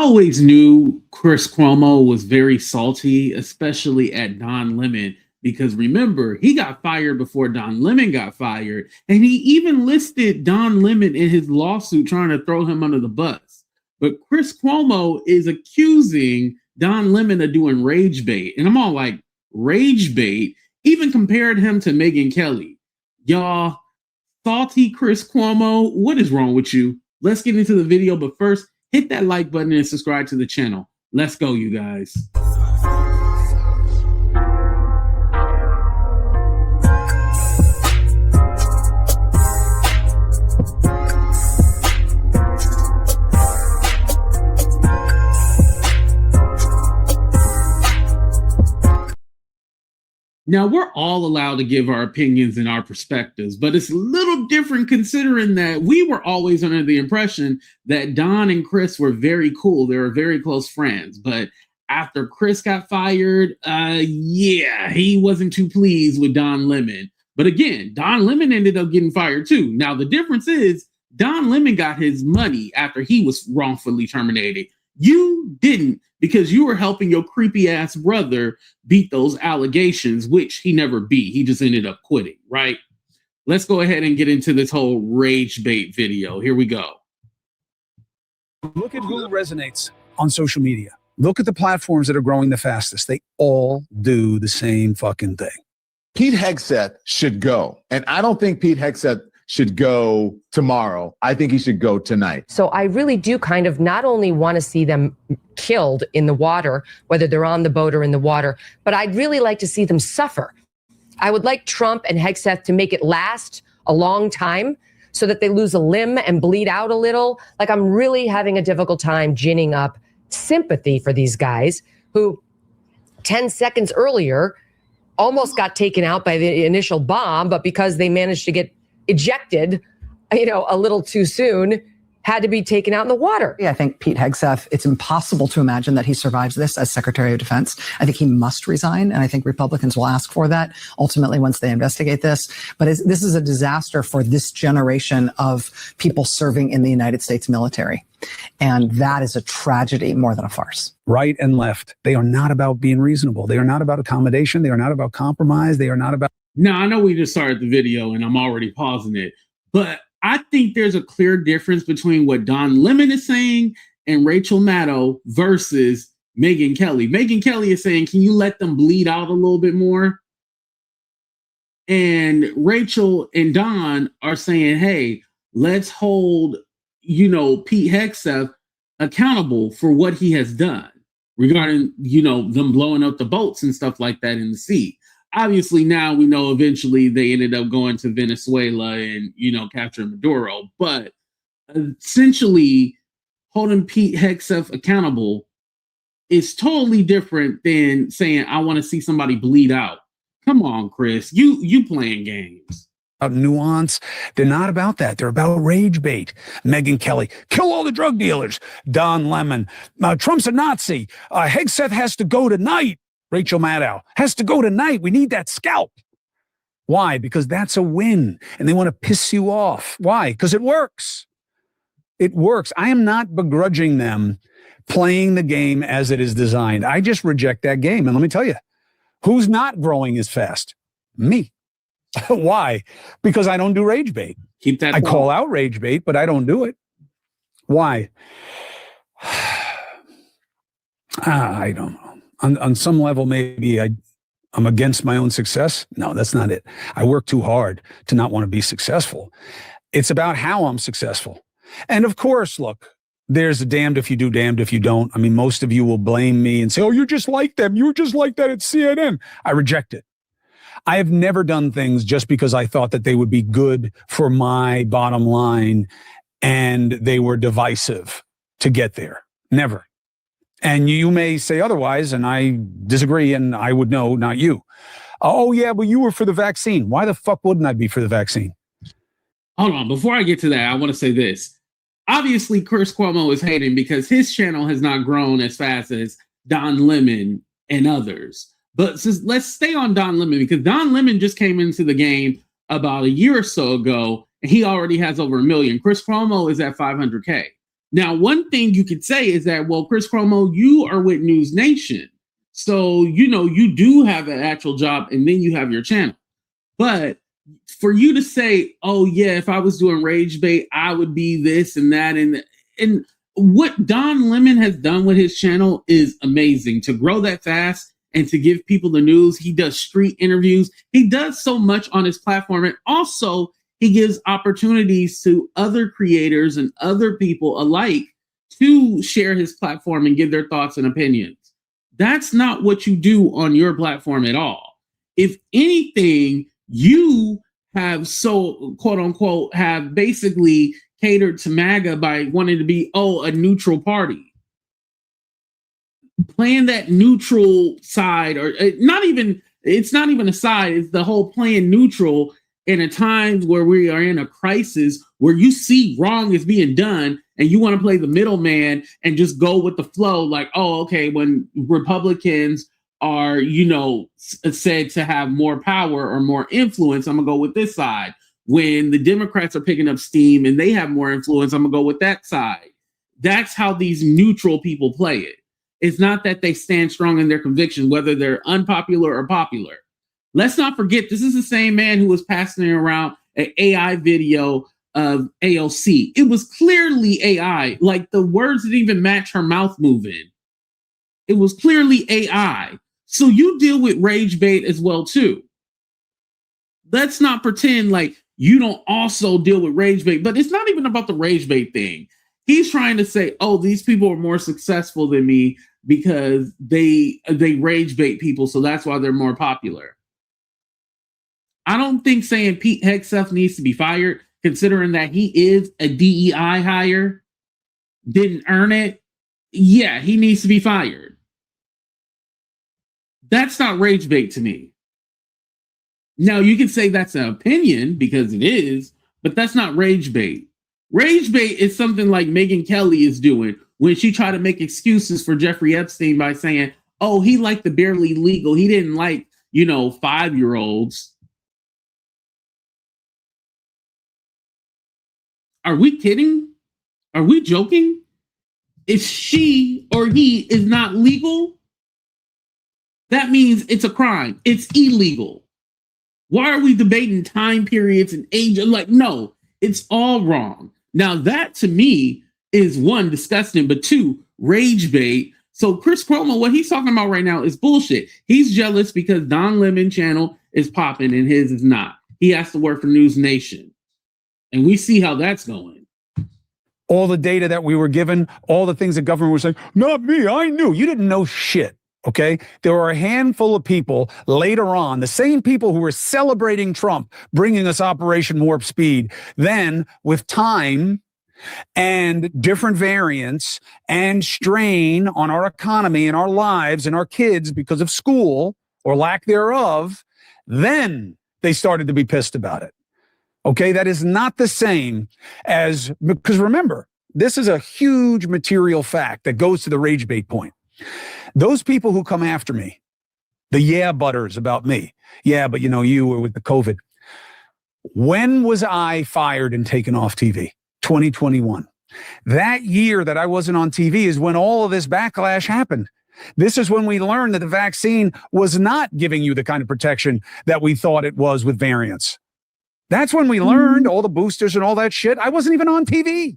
always knew Chris Cuomo was very salty, especially at Don Lemon, because remember, he got fired before Don Lemon got fired, and he even listed Don Lemon in his lawsuit trying to throw him under the bus. But Chris Cuomo is accusing Don Lemon of doing rage bait, and I'm all like, rage bait? Even compared him to Megyn Kelly. Y'all, salty Chris Cuomo, what is wrong with you? Let's get into the video, but first, hit that like button and subscribe to the channel. Let's go, you guys. Now, we're all allowed to give our opinions and our perspectives, but it's a little different considering that we were always under the impression that Don and Chris were very cool. They were very close friends. But after Chris got fired, he wasn't too pleased with Don Lemon. But again, Don Lemon ended up getting fired too. Now, the difference is Don Lemon got his money after he was wrongfully terminated. You didn't, because you were helping your creepy ass brother beat those allegations, which he never beat. He just ended up quitting, right? Let's go ahead and get into this whole rage bait video. Here we go. Look at who resonates on social media. Look at the platforms that are growing the fastest. They all do the same fucking thing. Pete Hegseth should go. And I don't think Pete Hegseth should go tomorrow. I think he should go tonight. So I really do kind of not only want to see them killed in the water, whether they're on the boat or in the water, but I'd really like to see them suffer. I would like Trump and Hegseth to make it last a long time so that they lose a limb and bleed out a little. Like, I'm really having a difficult time ginning up sympathy for these guys who 10 seconds earlier almost got taken out by the initial bomb, but because they managed to get ejected, a little too soon, had to be taken out in the water. I think Pete Hegseth, it's impossible to imagine that he survives this as Secretary of Defense. I think he must resign, and I think Republicans will ask for that ultimately once they investigate this. But this is a disaster for this generation of people serving in the United States military. And that is a tragedy more than a farce. Right and left. They are not about being reasonable. They are not about accommodation. They are not about compromise. They are not about... Now, I know we just started the video and I'm already pausing it, but I think there's a clear difference between what Don Lemon is saying and Rachel Maddow versus Megyn Kelly. Megyn Kelly is saying, can you let them bleed out a little bit more? And Rachel and Don are saying, hey, let's hold, Pete Hegseth accountable for what he has done regarding, them blowing up the boats and stuff like that in the sea. Obviously, now we know eventually they ended up going to Venezuela and, capturing Maduro. But essentially, holding Pete Hegseth accountable is totally different than saying, I want to see somebody bleed out. Come on, Chris, you playing games. Nuance. They're not about that. They're about rage bait. Megyn Kelly, kill all the drug dealers. Don Lemon, Trump's a Nazi. Hegseth has to go tonight. Rachel Maddow has to go tonight. We need that scalp. Why? Because that's a win. And they want to piss you off. Why? Because it works. It works. I am not begrudging them playing the game as it is designed. I just reject that game. And let me tell you, who's not growing as fast? Me. Why? Because I don't do rage bait. Keep that. I call out rage bait, but I don't do it. Why? I don't know. On some level, maybe I'm against my own success. No, that's not it. I work too hard to not want to be successful. It's about how I'm successful. And of course, look, there's a damned if you do, damned if you don't. I mean, most of you will blame me and say, oh, you're just like them. You're just like that at CNN. I reject it. I have never done things just because I thought that they would be good for my bottom line and they were divisive to get there. Never. And you may say otherwise, and I disagree, and I would know, not you. Oh, yeah, but you were for the vaccine. Why the fuck wouldn't I be for the vaccine? Hold on. Before I get to that, I want to say this. Obviously, Chris Cuomo is hating because his channel has not grown as fast as Don Lemon and others. But let's stay on Don Lemon, because Don Lemon just came into the game about a year or so ago, and he already has over 1 million. Chris Cuomo is at 500K. Now, one thing you could say is that, well, Chris Cuomo, you are with News Nation. So, you do have an actual job and then you have your channel. But for you to say, oh, yeah, if I was doing Rage Bait, I would be this and that. And what Don Lemon has done with his channel is amazing. To grow that fast and to give people the news. He does street interviews. He does so much on his platform. And also, he gives opportunities to other creators and other people alike to share his platform and give their thoughts and opinions. That's not what you do on your platform at all. If anything, you have quote unquote, have basically catered to MAGA by wanting to be, a neutral party. Playing that neutral side, or it's not even a side, it's the whole playing neutral in a time where we are in a crisis where you see wrong is being done and you want to play the middleman and just go with the flow. Like, okay, when Republicans are, said to have more power or more influence, I'm gonna go with this side. When the Democrats are picking up steam and they have more influence, I'm gonna go with that side. That's how these neutral people play it. It's not that they stand strong in their conviction, whether they're unpopular or popular. Let's not forget, this is the same man who was passing around an AI video of AOC. It was clearly AI. Like, the words didn't even match her mouth moving. It was clearly AI. So you deal with Rage Bait as well, too. Let's not pretend like you don't also deal with Rage Bait. But it's not even about the Rage Bait thing. He's trying to say, these people are more successful than me because they Rage Bait people, so that's why they're more popular. I don't think saying Pete Hegseth needs to be fired, considering that he is a DEI hire, didn't earn it. Yeah, he needs to be fired. That's not Rage Bait to me. Now, you can say that's an opinion because it is, but that's not Rage Bait. Rage Bait is something like Megyn Kelly is doing when she tried to make excuses for Jeffrey Epstein by saying, he liked the barely legal. He didn't like, 5-year-olds. Are we kidding? Are we joking? If she or he is not legal, that means it's a crime. It's illegal. Why are we debating time periods and age? Like, no, it's all wrong. Now, that to me is one, disgusting, but two, Rage Bait. So Chris Cuomo, what he's talking about right now is bullshit. He's jealous because Don Lemon channel is popping and his is not. He has to work for News Nation. And we see how that's going. All the data that we were given, all the things the government was saying, not me, I knew. You didn't know shit, okay? There were a handful of people later on, the same people who were celebrating Trump, bringing us Operation Warp Speed. Then, with time and different variants and strain on our economy and our lives and our kids because of school or lack thereof, then they started to be pissed about it. Okay, that is not the same as, because remember, this is a huge material fact that goes to the Rage Bait point. Those people who come after me, the butters about me. Yeah, but you were with the COVID. When was I fired and taken off TV? 2021. That year that I wasn't on TV is when all of this backlash happened. This is when we learned that the vaccine was not giving you the kind of protection that we thought it was with variants. That's when we learned all the boosters and all that shit. I wasn't even on TV.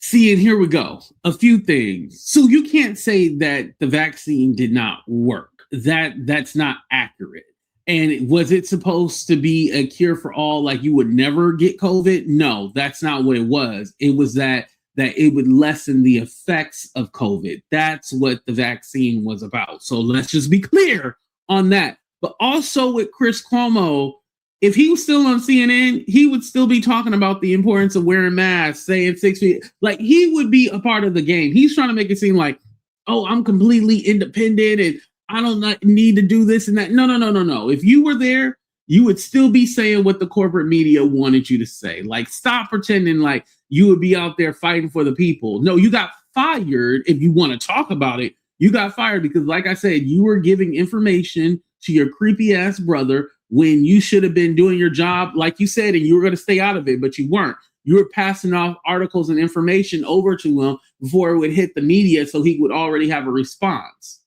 See, and here we go. A few things. So you can't say that the vaccine did not work. That's not accurate. And was it supposed to be a cure for all, like you would never get COVID? No, that's not what it was. It was that it would lessen the effects of COVID. That's what the vaccine was about. So let's just be clear on that. But also with Chris Cuomo, if he was still on CNN, he would still be talking about the importance of wearing masks, saying 6 feet. Like, he would be a part of the game. He's trying to make it seem like, I'm completely independent and I don't need to do this and that. No. If you were there, you would still be saying what the corporate media wanted you to say. Like, stop pretending like you would be out there fighting for the people. No, you got fired. If you want to talk about it, you got fired because, like I said, you were giving information to your creepy ass brother when you should have been doing your job, like you said, and you were going to stay out of it, but you weren't. You were passing off articles and information over to him before it would hit the media, so he would already have a response.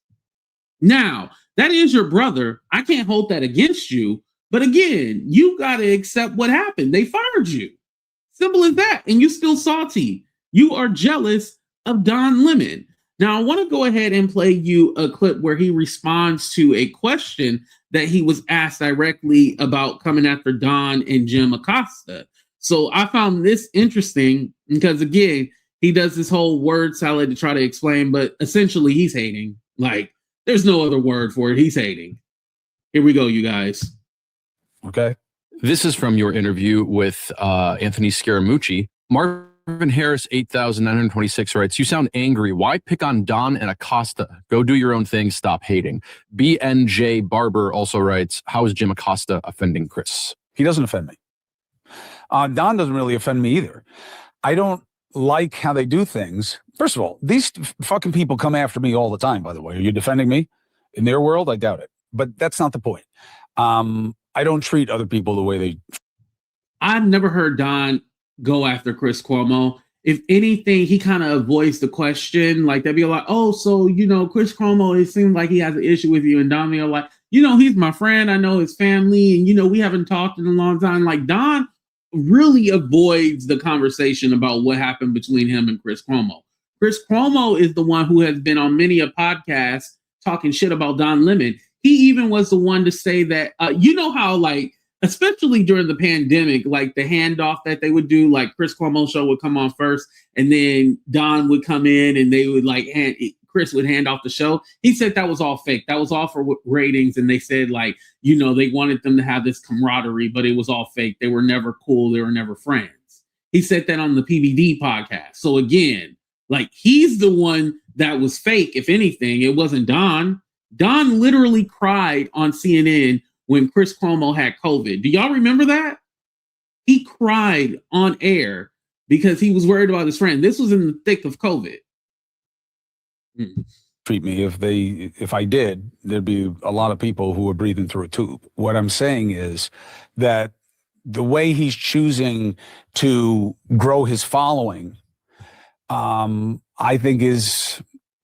Now, that is your brother. I can't hold that against you. But again, you got to accept what happened. They fired you. Simple as that. And you still salty. You are jealous of Don Lemon. Now, I want to go ahead and play you a clip where he responds to a question that he was asked directly about coming after Don and Jim Acosta. So I found this interesting because, again, he does this whole word salad to try to explain, but essentially he's hating. Like, there's no other word for it. He's hating. Here we go, you guys. Okay. This is from your interview with Anthony Scaramucci. Marvin Harris, 8,926 writes, you sound angry. Why pick on Don and Acosta? Go do your own thing. Stop hating. BNJ Barber also writes, how is Jim Acosta offending Chris? He doesn't offend me. Don doesn't really offend me either. I don't like how they do things. First of all, these fucking people come after me all the time, by the way. Are you defending me? In their world, I doubt it. But that's not the point. I don't treat other people the way they... I've never heard Don go after Chris Cuomo. If anything, he kind of avoids the question. Like, they'd be like, oh, so, Chris Cuomo, it seems like he has an issue with you. And Don be like, he's my friend. I know his family. And, we haven't talked in a long time. Like, Don really avoids the conversation about what happened between him and Chris Cuomo. Chris Cuomo is the one who has been on many a podcast talking shit about Don Lemon. He even was the one to say that, how, like, especially during the pandemic, like the handoff that they would do, like Chris Cuomo show would come on first and then Don would come in and they would Chris would hand off the show. He said that was all fake. That was all for ratings. And they said, like, they wanted them to have this camaraderie, but it was all fake. They were never cool. They were never friends. He said that on the PBD podcast. So again, like, he's the one that was fake. If anything, it wasn't Don. Don literally cried on CNN when Chris Cuomo had COVID. Do y'all remember that? He cried on air because he was worried about his friend. This was in the thick of COVID. Treat me. If I did, there'd be a lot of people who were breathing through a tube. What I'm saying is that the way he's choosing to grow his following, I think is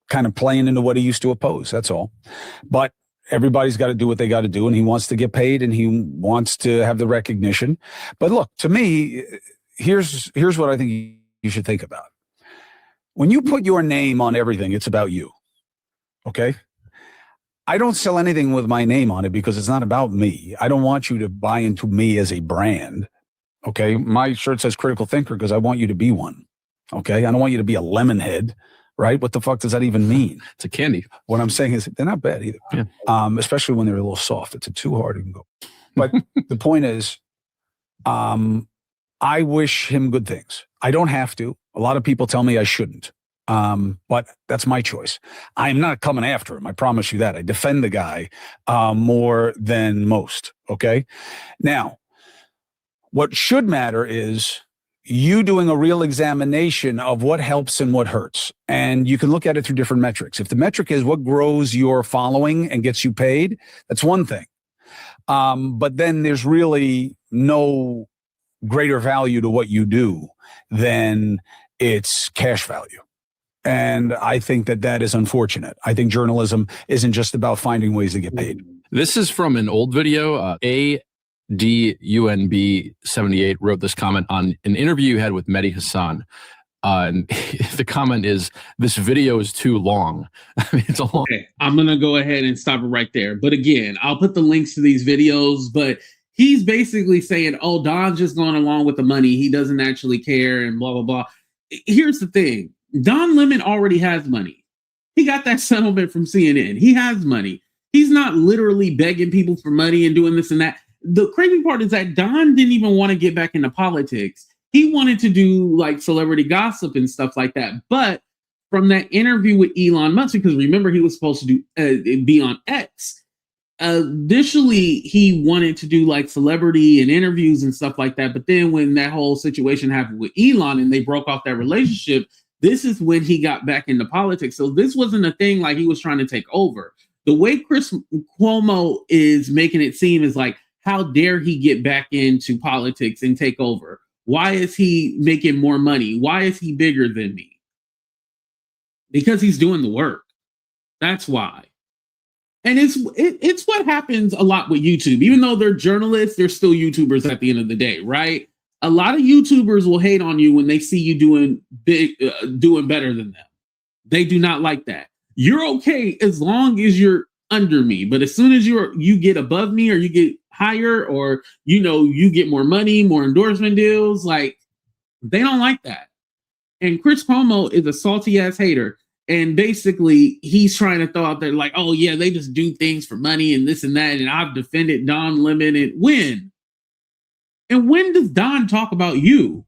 kind of playing into what he used to oppose. That's all. But everybody's got to do what they got to do, and he wants to get paid and he wants to have the recognition. But look, to me, here's what I think you should think about. When you put your name on everything, it's about you. Okay? I don't sell anything with my name on it because it's not about me. I don't want you to buy into me as a brand. Okay? My shirt says critical thinker because I want you to be one. Okay? I don't want you to be a lemon head. Right? What the fuck does that even mean? It's a candy. What I'm saying is they're not bad either. Yeah. Especially when they're a little soft. It's too hard to go. But the point is, I wish him good things. I don't have to. A lot of people tell me I shouldn't. But that's my choice. I'm not coming after him. I promise you that. I defend the guy more than most. Okay? Now, what should matter is you doing a real examination of what helps and what hurts. And you can look at it through different metrics. If the metric is what grows your following and gets you paid, that's one thing. But then there's really no greater value to what you do than its cash value. And I think that is unfortunate. I think journalism isn't just about finding ways to get paid. This is from an old video. DUNB78 wrote this comment on an interview you had with Mehdi Hassan. And the comment is, this video is too long. I mean, it's a long. Okay, I'm going to go ahead and stop it right there. But again, I'll put the links to these videos, but he's basically saying, oh, Don's just going along with the money. He doesn't actually care and blah, blah, blah. Here's the thing. Don Lemon already has money. He got that settlement from CNN. He has money. He's not literally begging people for money and doing this and that. The crazy part is that Don didn't even want to get back into politics. He wanted to do like celebrity gossip and stuff like that. But from that interview with Elon Musk, because remember he was supposed to be on X. Initially, he wanted to do like celebrity and interviews and stuff like that. But then when that whole situation happened with Elon and they broke off that relationship, this is when he got back into politics. So this wasn't a thing like he was trying to take over. The way Chris Cuomo is making it seem is like, how dare he get back into politics and take over? Why is he making more money? Why is he bigger than me? Because he's doing the work. That's why. And it's what happens a lot with YouTube. Even though they're journalists, they're still YouTubers at the end of the day, right? A lot of YouTubers will hate on you when they see you doing better than them. They do not like that. You're okay as long as you're under me, but as soon as you get above me or you get higher, or you get more money, more endorsement deals, like they don't like that. And Chris Cuomo is a salty ass hater. And basically, he's trying to throw out there like, oh, yeah, they just do things for money and this and that. And I've defended Don Lemon. And when? And when does Don talk about you?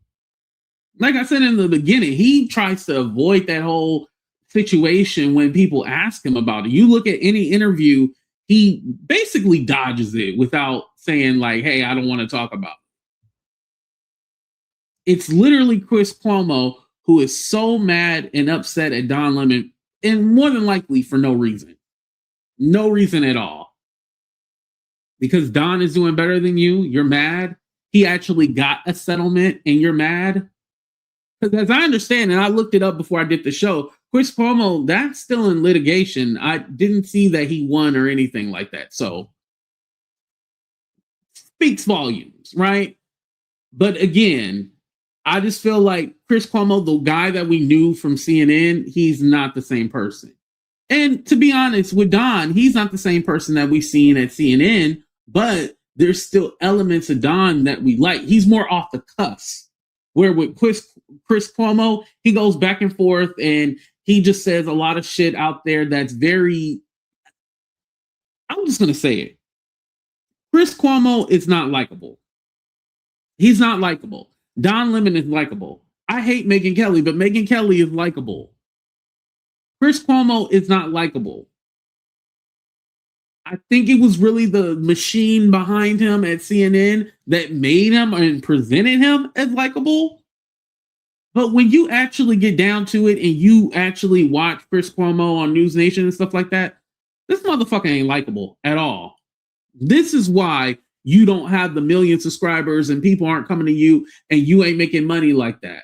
Like I said in the beginning, he tries to avoid that whole situation when people ask him about it. You look at any interview, he basically dodges it without saying like, hey, I don't want to talk about it. It's literally Chris Cuomo who is so mad and upset at Don Lemon, and more than likely for no reason. No reason at all. Because Don is doing better than you, you're mad. He actually got a settlement and you're mad. Because as I understand, and I looked it up before I did the show, Chris Cuomo, that's still in litigation. I didn't see that he won or anything like that. So, speaks volumes, right? But again, I just feel like Chris Cuomo, the guy that we knew from CNN, he's not the same person. And to be honest, with Don, he's not the same person that we've seen at CNN, but there's still elements of Don that we like. He's more off the cuffs. Where with Chris Cuomo, he goes back and forth and he just says a lot of shit out there that's very, I'm just going to say it. Chris Cuomo is not likable. He's not likable. Don Lemon is likable. I hate Megyn Kelly, but Megyn Kelly is likable. Chris Cuomo is not likable. I think it was really the machine behind him at CNN that made him and presented him as likable. But when you actually get down to it and you actually watch Chris Cuomo on News Nation and stuff like that, this motherfucker ain't likable at all. This is why you don't have the million subscribers and people aren't coming to you and you ain't making money like that.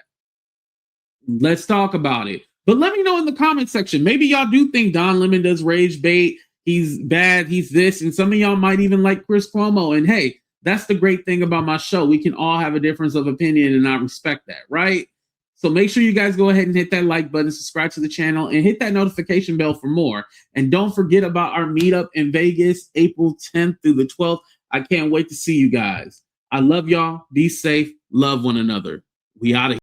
Let's talk about it. But let me know in the comment section. Maybe y'all do think Don Lemon does rage bait. He's bad. He's this. And some of y'all might even like Chris Cuomo. And hey, that's the great thing about my show. We can all have a difference of opinion and I respect that, right? So make sure you guys go ahead and hit that like button, subscribe to the channel, and hit that notification bell for more. And don't forget about our meetup in Vegas, April 10th through the 12th. I can't wait to see you guys. I love y'all. Be safe. Love one another. We out of here.